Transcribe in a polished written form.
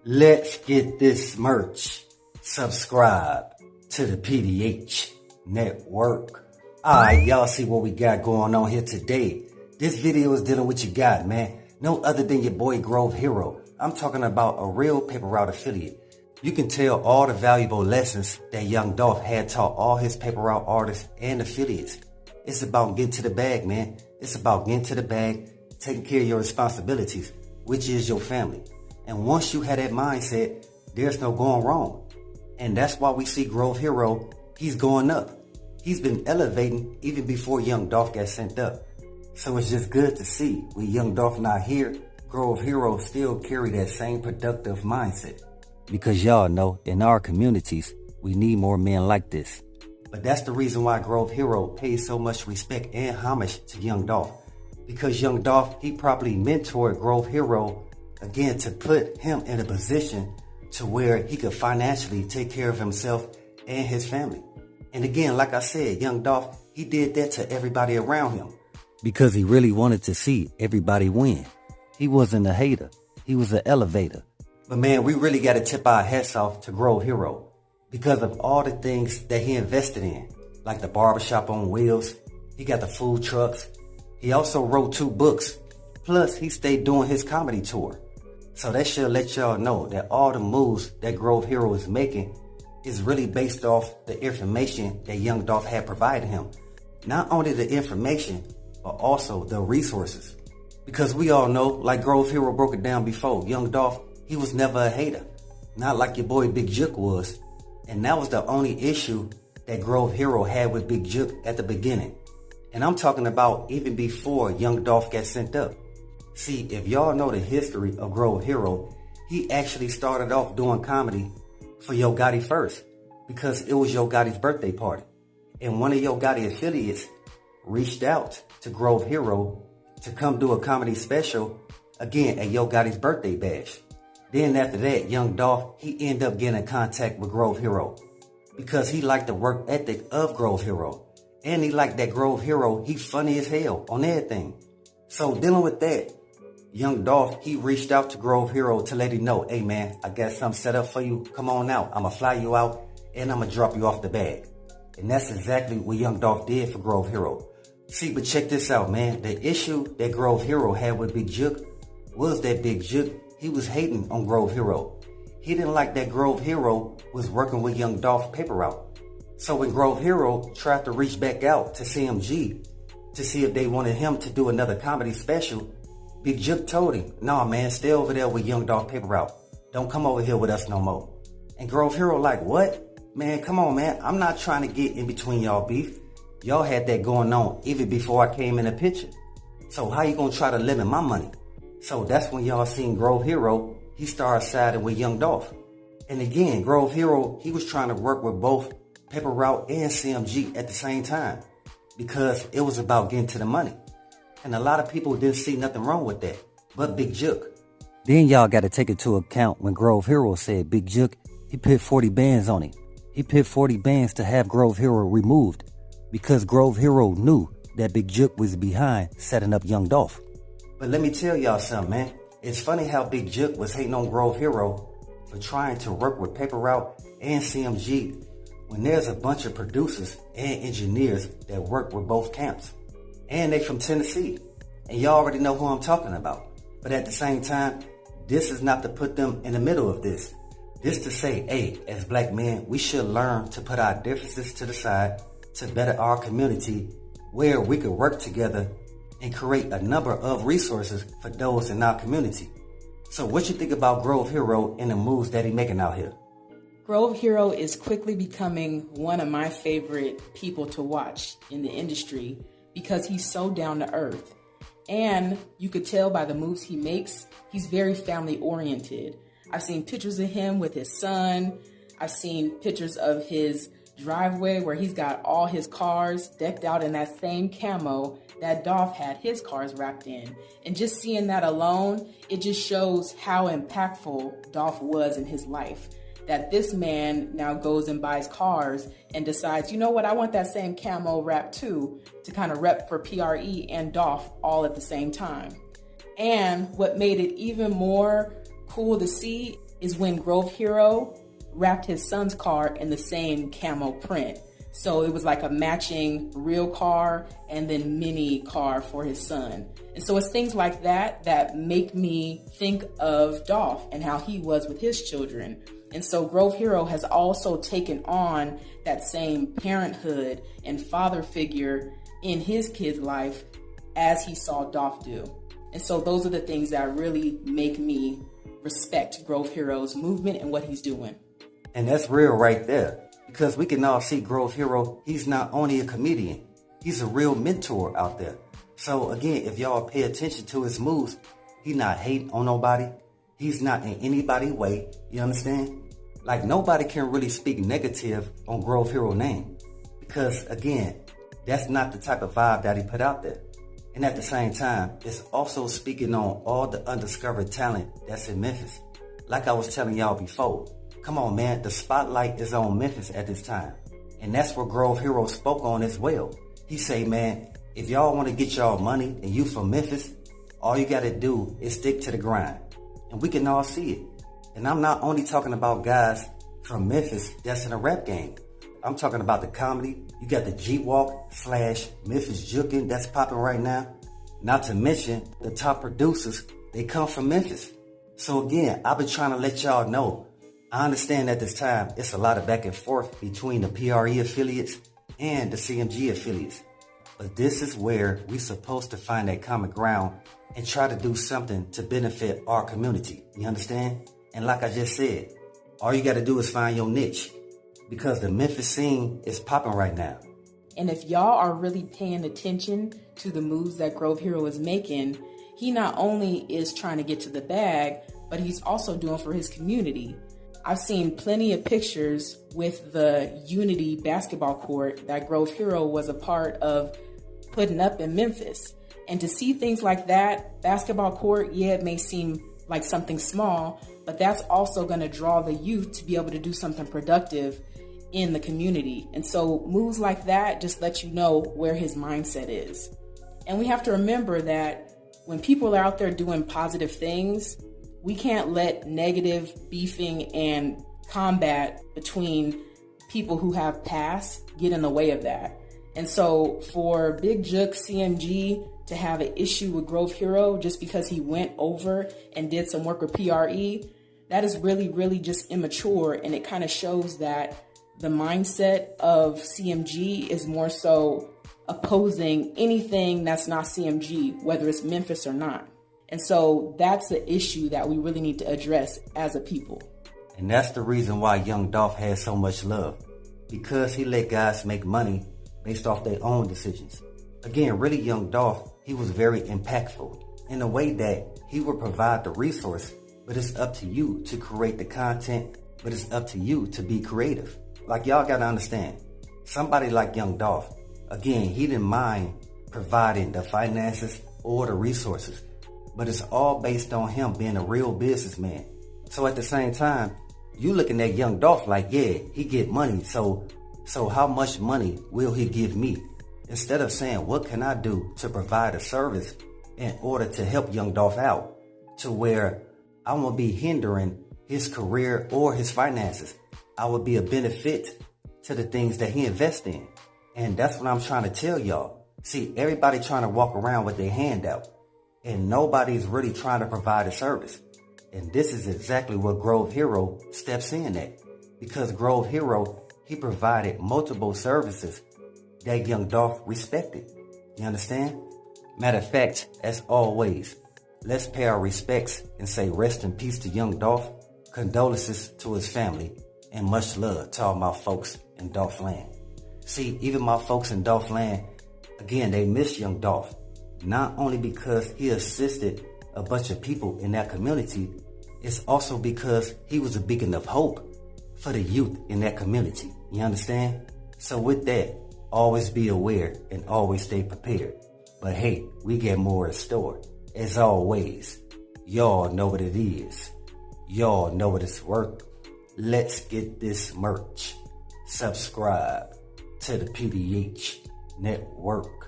Let's get this merch. Subscribe to the PDH Network. Alright, y'all see what we got going on here today. This video is dealing with you guys, man. No other than your boy GroveHero. I'm talking about a real paper route affiliate. You can tell all the valuable lessons that young Dolph had taught all his paper route artists and affiliates. It's about getting to the bag, man. It's about getting to the bag, taking care of your responsibilities, which is your family. And once you have that mindset, there's no going wrong. And that's why we see GroveHero, he's going up. He's been elevating even before young Dolph got sent up. So it's just good to see with young Dolph not here, GroveHero still carry that same productive mindset. Because y'all know, in our communities, we need more men like this. But that's the reason why GroveHero pays so much respect and homage to young Dolph. Because young Dolph, he probably mentored GroveHero again to put him in a position to where he could financially take care of himself and his family. And again, like I said, young Dolph, he did that to everybody around him because he really wanted to see everybody win. He wasn't a hater. He was an elevator. But man, we really got to tip our hats off to GroveHero because of all the things that he invested in, like the barbershop on wheels. He got the food trucks. He also wrote 2 books. Plus, he stayed doing his comedy tour. So that should let y'all know that all the moves that GroveHero is making is really based off the information that young Dolph had provided him. Not only the information, but also the resources. Because we all know, like GroveHero broke it down before, young Dolph, he was never a hater. Not like your boy Big Juke was. And that was the only issue that GroveHero had with Big Juke at the beginning. And I'm talking about even before young Dolph got sent up. See, if y'all know the history of GroveHero, he actually started off doing comedy for Yo Gotti first because it was Yo Gotti's birthday party. And one of Yo Gotti affiliates reached out to GroveHero to come do a comedy special again at Yo Gotti's birthday bash. Then after that, young Dolph, he ended up getting in contact with GroveHero because he liked the work ethic of GroveHero. And he liked that GroveHero, he funny as hell on everything. So dealing with that, young Dolph, he reached out to GroveHero to let him know, hey man, I got something set up for you. Come on out. I'm going to fly you out and I'm going to drop you off the bag. And that's exactly what young Dolph did for GroveHero. See, but check this out, man. The issue that GroveHero had with Big Juke was that Big Juke, he was hating on GroveHero. He didn't like that GroveHero was working with young Dolph paper route. So when GroveHero tried to reach back out to CMG to see if they wanted him to do another comedy special, Big Juke told him, nah man, stay over there with young Dolph paper route. Don't come over here with us no more. And GroveHero like, what? Man, come on man, I'm not trying to get in between y'all beef. Y'all had that going on even before I came in the picture. So how you gonna try to limit my money? So that's when y'all seen GroveHero, he started siding with young Dolph. And again, GroveHero, he was trying to work with both paper route and CMG at the same time because it was about getting to the money. And a lot of people didn't see nothing wrong with that, but Big Juke. Then y'all got to take into account when GroveHero said Big Juke, he put 40 bands on him. He put 40 bands to have GroveHero removed because GroveHero knew that Big Juke was behind setting up young Dolph. But let me tell y'all something, man. It's funny how Big Juke was hating on GroveHero for trying to work with paper route and CMG when there's a bunch of producers and engineers that work with both camps. And they from Tennessee. And y'all already know who I'm talking about. But at the same time, this is not to put them in the middle of this. This to say, hey, as black men, we should learn to put our differences to the side to better our community where we could work together and create a number of resources for those in our community. So what you think about GroveHero and the moves that he making out here? GroveHero is quickly becoming one of my favorite people to watch in the industry because he's so down to earth. And you could tell by the moves he makes, he's very family oriented. I've seen pictures of him with his son. I've seen pictures of his driveway where he's got all his cars decked out in that same camo that Dolph had his cars wrapped in. And just seeing that alone, it just shows how impactful Dolph was in his life. That this man now goes and buys cars and decides, you know what, I want that same camo wrap too, to kind of rep for P.R.E and Dolph all at the same time. And what made it even more cool to see is when GroveHero wrapped his son's car in the same camo print. So it was like a matching real car and then mini car for his son. And so it's things like that that make me think of Dolph and how he was with his children. And so GroveHero has also taken on that same parenthood and father figure in his kid's life as he saw Dolph do. And so those are the things that really make me respect GroveHero's movement and what he's doing. And that's real right there. Because we can all see GroveHero, he's not only a comedian, he's a real mentor out there. So again, if y'all pay attention to his moves, he's not hating on nobody. He's not in anybody's way. You understand? Like nobody can really speak negative on GroveHero name. Because again, that's not the type of vibe that he put out there. And at the same time, it's also speaking on all the undiscovered talent that's in Memphis. Like I was telling y'all before. Come on, man, the spotlight is on Memphis at this time. And that's what GroveHero spoke on as well. He say, man, if y'all want to get y'all money and you from Memphis, all you got to do is stick to the grind. And we can all see it. And I'm not only talking about guys from Memphis that's in a rap game. I'm talking about the comedy. You got the G-Walk / Memphis Juking that's popping right now. Not to mention the top producers, they come from Memphis. So again, I've been trying to let y'all know, I understand at this time it's a lot of back and forth between the P.R.E affiliates and the CMG affiliates. But this is where we're supposed to find that common ground and try to do something to benefit our community. You understand? And like I just said, all you got to do is find your niche because the Memphis scene is popping right now. And if y'all are really paying attention to the moves that GroveHero is making, he not only is trying to get to the bag, but he's also doing for his community. I've seen plenty of pictures with the Unity basketball court that GroveHero was a part of putting up in Memphis. And to see things like that, basketball court, yeah, it may seem like something small, but that's also going to draw the youth to be able to do something productive in the community. And so moves like that just let you know where his mindset is. And we have to remember that when people are out there doing positive things, we can't let negative beefing and combat between people who have past get in the way of that. And so for Big Juke CMG to have an issue with GroveHero just because he went over and did some work with P.R.E, that is really, really just immature. And it kind of shows that the mindset of CMG is more so opposing anything that's not CMG, whether it's Memphis or not. And so that's the issue that we really need to address as a people. And that's the reason why young Dolph has so much love. Because he let guys make money based off their own decisions. Again, really young Dolph, he was very impactful in a way that he would provide the resource, but it's up to you to create the content, but it's up to you to be creative. Like y'all gotta understand, somebody like young Dolph, again, he didn't mind providing the finances or the resources. But it's all based on him being a real businessman. So at the same time, you looking at young Dolph like, yeah, he get money. So how much money will he give me? Instead of saying, what can I do to provide a service in order to help young Dolph out to where I won't be hindering his career or his finances. I would be a benefit to the things that he invests in. And that's what I'm trying to tell y'all. See, everybody trying to walk around with their hand out. And nobody's really trying to provide a service. And this is exactly what GroveHero steps in at. Because GroveHero, he provided multiple services that young Dolph respected. You understand? Matter of fact, as always, let's pay our respects and say rest in peace to young Dolph, condolences to his family, and much love to all my folks in Dolph land. See, even my folks in Dolph land, again, they miss young Dolph. Not only because he assisted a bunch of people in that community, it's also because he was a beacon of hope for the youth in that community. You understand? So with that, always be aware and always stay prepared. But hey, we get more in store. As always, y'all know what it is. Y'all know what it's worth. Let's get this merch. Subscribe to the PDH Network.